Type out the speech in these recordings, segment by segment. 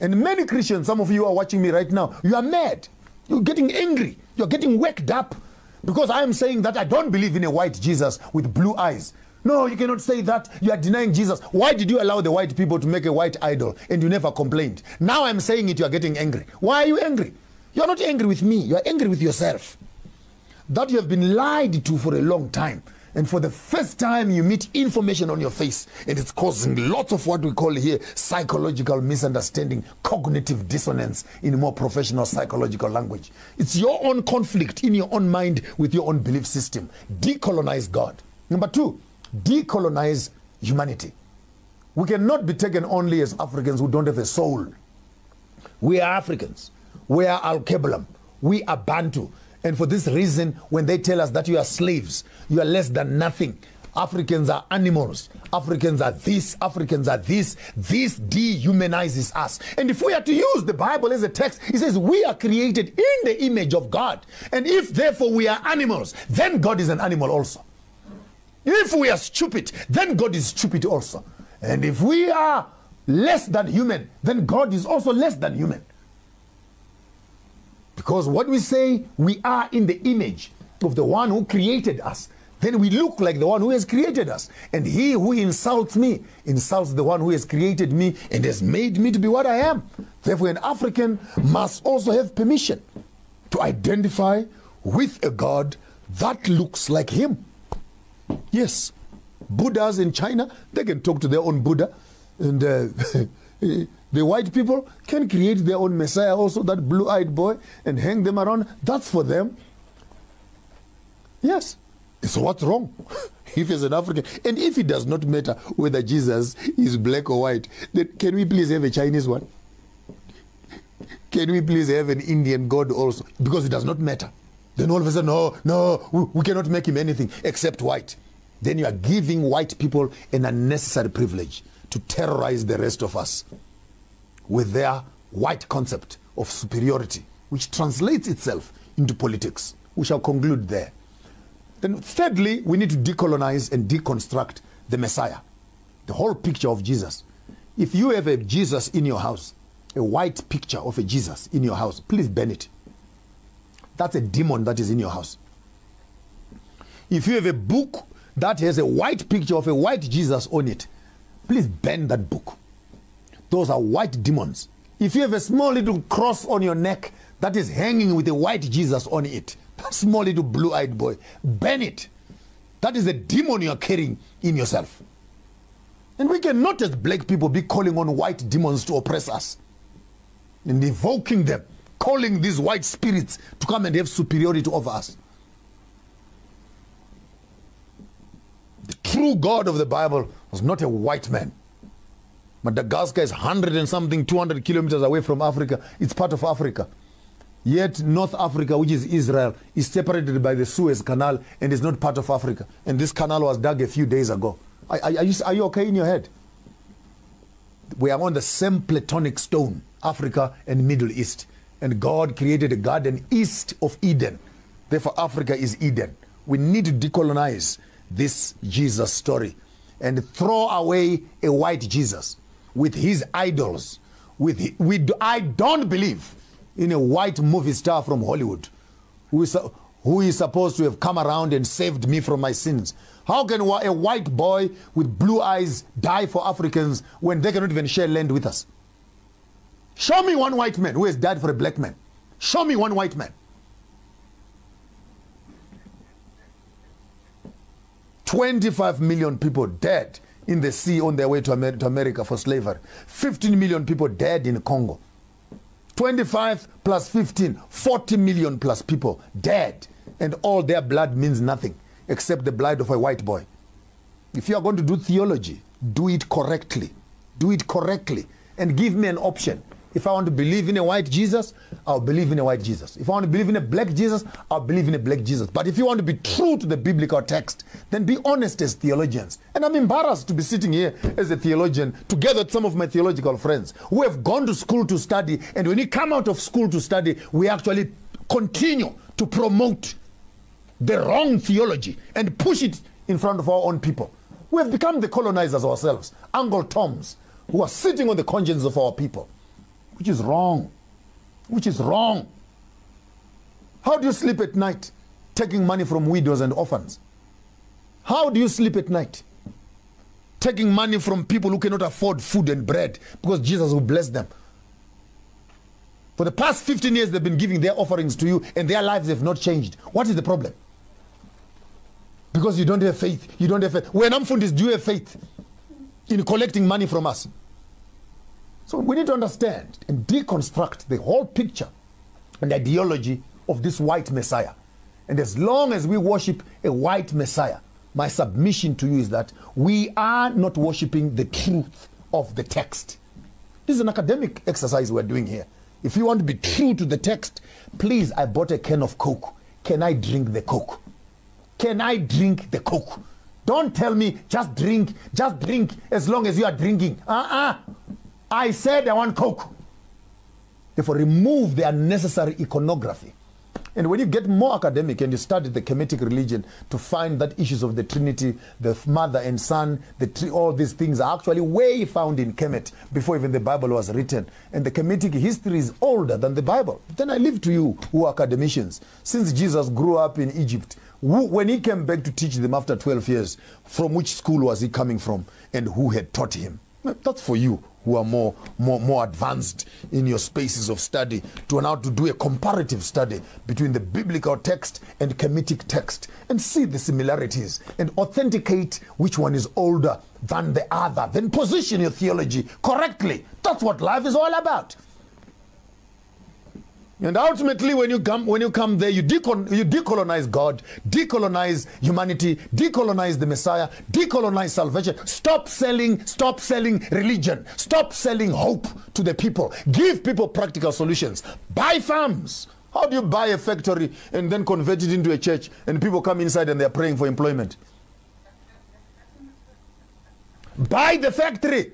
And many Christians, some of you are watching me right now, you are mad. You're getting angry. You're getting worked up because I am saying that I don't believe in a white Jesus with blue eyes. No, you cannot say that. You are denying Jesus. Why did you allow the white people to make a white idol and you never complained? Now I'm saying it, you are getting angry. Why are you angry? You are not angry with me. You are angry with yourself. That you have been lied to for a long time. And for the first time, you meet information on your face, and it's causing lots of what we call here psychological misunderstanding, cognitive dissonance in more professional psychological language. It's your own conflict in your own mind with your own belief system. Decolonize God. Number two, decolonize humanity. We cannot be taken only as Africans who don't have a soul. We are Africans. We are Al-Kebalam. We are Bantu. And for this reason, when they tell us that you are slaves, you are less than nothing. Africans are animals. Africans are this. Africans are this. This dehumanizes us. And if we are to use the Bible as a text, it says we are created in the image of God. And if therefore we are animals, then God is an animal also. If we are stupid, then God is stupid also. And if we are less than human, then God is also less than human. Because what we say, we are in the image of the one who created us. Then we look like the one who has created us. And he who insults me, insults the one who has created me and has made me to be what I am. Therefore, an African must also have permission to identify with a God that looks like him. Yes, Buddhas in China, they can talk to their own Buddha. And the white people can create their own Messiah also, that blue-eyed boy, and hang them around. That's for them. Yes. So what's wrong if he's an African? And if it does not matter whether Jesus is black or white, then can we please have a Chinese one? Can we please have an Indian God also? Because it does not matter. Then all of a sudden, no, we cannot make him anything except white. Then you are giving white people an unnecessary privilege to terrorize the rest of us with their white concept of superiority, which translates itself into politics. We shall conclude there. Then thirdly, we need to decolonize and deconstruct the Messiah, the whole picture of Jesus. If you have a Jesus in your house, a white picture of a Jesus in your house, please burn it. That's a demon that is in your house. If you have a book that has a white picture of a white Jesus on it, please burn that book. Those are white demons. If you have a small little cross on your neck that is hanging with a white Jesus on it, that small little blue-eyed boy, burn it. That is a demon you are carrying in yourself. And we cannot as black people be calling on white demons to oppress us and evoking them, calling these white spirits to come and have superiority over us. The true God of the Bible was not a white man. Madagascar is 100 and something, 200 kilometers away from Africa. It's part of Africa. Yet North Africa, which is Israel, is separated by the Suez Canal and is not part of Africa. And this canal was dug a few days ago. Are you okay in your head? We are on the same platonic stone, Africa and Middle East. And God created a garden east of Eden. Therefore, Africa is Eden. We need to decolonize this Jesus story and throw away a white Jesus with his idols. I don't believe in a white movie star from Hollywood who is supposed to have come around and saved me from my sins. How can a white boy with blue eyes die for Africans when they cannot even share land with us? Show me one white man who has died for a black man. Show me one white man. 25 million people dead in the sea on their way to America for slavery. 15 million people dead in Congo. 25 plus 15, 40 million plus people dead. And all their blood means nothing except the blood of a white boy. If you are going to do theology, do it correctly. Do it correctly. And give me an option. If I want to believe in a white Jesus, I'll believe in a white Jesus. If I want to believe in a black Jesus, I'll believe in a black Jesus. But if you want to be true to the biblical text, then be honest as theologians. And I'm embarrassed to be sitting here as a theologian together with some of my theological friends who have gone to school to study. And when we come out of school to study, we actually continue to promote the wrong theology and push it in front of our own people. We have become the colonizers ourselves, Uncle Toms, who are sitting on the conscience of our people. which is wrong. Which is wrong. How do you sleep at night? Taking money from widows and orphans. How do you sleep at night? Taking money from people who cannot afford food and bread because Jesus will bless them. For the past 15 years, they've been giving their offerings to you and their lives have not changed. What is the problem? Because you don't have faith. You don't have faith. When Mfundis, do you have faith in collecting money from us? So we need to understand and deconstruct the whole picture and ideology of this white Messiah. And as long as we worship a white Messiah, my submission to you is that we are not worshiping the truth of the text. This is an academic exercise we're doing here. If you want to be true to the text, please, I bought a can of Coke. Can I drink the Coke? Can I drink the Coke? Don't tell me just drink as long as you are drinking. I said I want Coke. Therefore, remove the unnecessary iconography. And when you get more academic and you study the Kemetic religion to find that issues of the Trinity, the Mother and Son, all these things are actually way found in Kemet before even the Bible was written. And the Kemetic history is older than the Bible. Then I leave to you who are academicians. Since Jesus grew up in Egypt, when he came back to teach them after 12 years, from which school was he coming from and who had taught him? That's for you who are more advanced in your spaces of study to now to do a comparative study between the biblical text and Kemetic text and see the similarities and authenticate which one is older than the other. Then position your theology correctly. That's what life is all about. And ultimately, when you come there, you decolonize God, decolonize humanity, decolonize the Messiah, decolonize salvation. Stop selling religion. Stop selling hope to the people. Give people practical solutions. Buy farms. How do you buy a factory and then convert it into a church and people come inside and they're praying for employment? Buy the factory.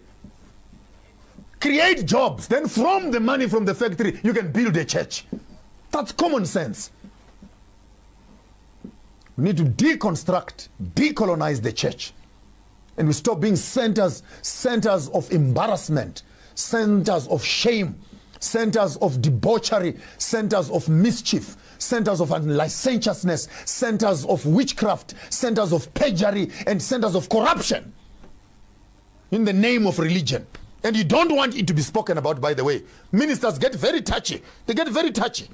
Create jobs. Then from the money from the factory, you can build a church. That's common sense. We need to deconstruct, decolonize the church. And we stop being centers of embarrassment, centers of shame, centers of debauchery, centers of mischief, centers of licentiousness, centers of witchcraft, centers of perjury, and centers of corruption in the name of religion. And you don't want it to be spoken about, by the way. Ministers get very touchy. They get very touchy.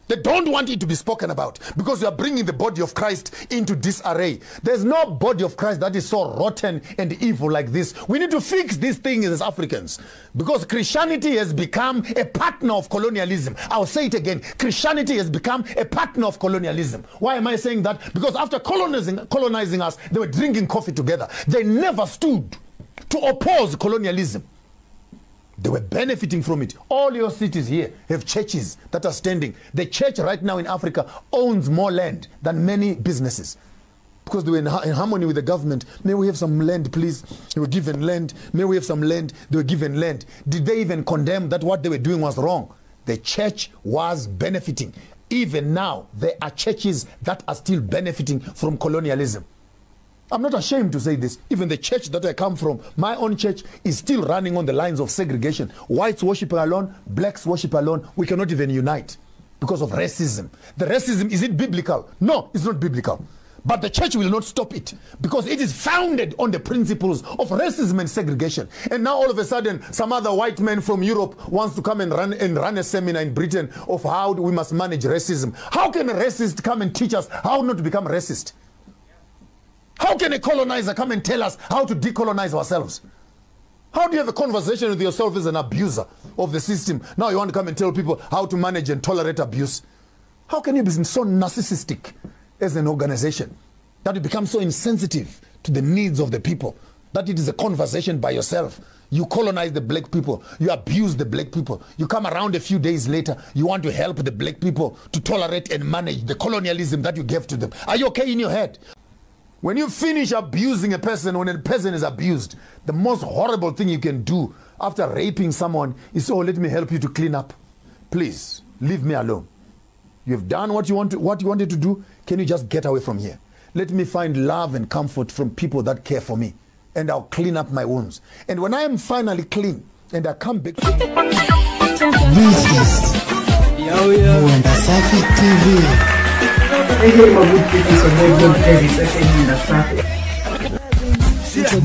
They don't want it to be spoken about because you are bringing the body of Christ into disarray. There's no body of Christ that is so rotten and evil like this. We need to fix these things as Africans because Christianity has become a partner of colonialism. I'll say it again. Christianity has become a partner of colonialism. Why am I saying that? Because after colonizing us, they were drinking coffee together. They never stood to oppose colonialism. They were benefiting from it. All your cities here have churches that are standing. The church right now in Africa owns more land than many businesses because they were in harmony with the government. May we have some land, please? They were given land. May we have some land? They were given land. Did they even condemn that what they were doing was wrong? The church was benefiting. Even now, there are churches that are still benefiting from colonialism. I'm not ashamed to say this. Even the church that I come from, my own church, is still running on the lines of segregation. Whites worship alone, blacks worship alone. We cannot even unite because of racism. The racism, is it biblical? No, it's not biblical. But the church will not stop it because it is founded on the principles of racism and segregation. And now all of a sudden, some other white man from Europe wants to come and run a seminar in Britain of how we must manage racism. How can a racist come and teach us how not to become racist? How can a colonizer come and tell us how to decolonize ourselves? How do you have a conversation with yourself as an abuser of the system? Now you want to come and tell people how to manage and tolerate abuse. How can you be so narcissistic as an organization that you become so insensitive to the needs of the people that it is a conversation by yourself? You colonize the black people. You abuse the black people. You come around a few days later. You want to help the black people to tolerate and manage the colonialism that you gave to them. Are you okay in your head? When you finish abusing a person, when a person is abused, the most horrible thing you can do after raping someone is, oh, let me help you to clean up. Please, leave me alone. You've done what you wanted to do. Can you just get away from here? Let me find love and comfort from people that care for me, and I'll clean up my wounds. And when I am finally clean and I come back This is Mwenda Safi TV.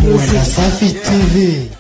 Mwenda Safi TV.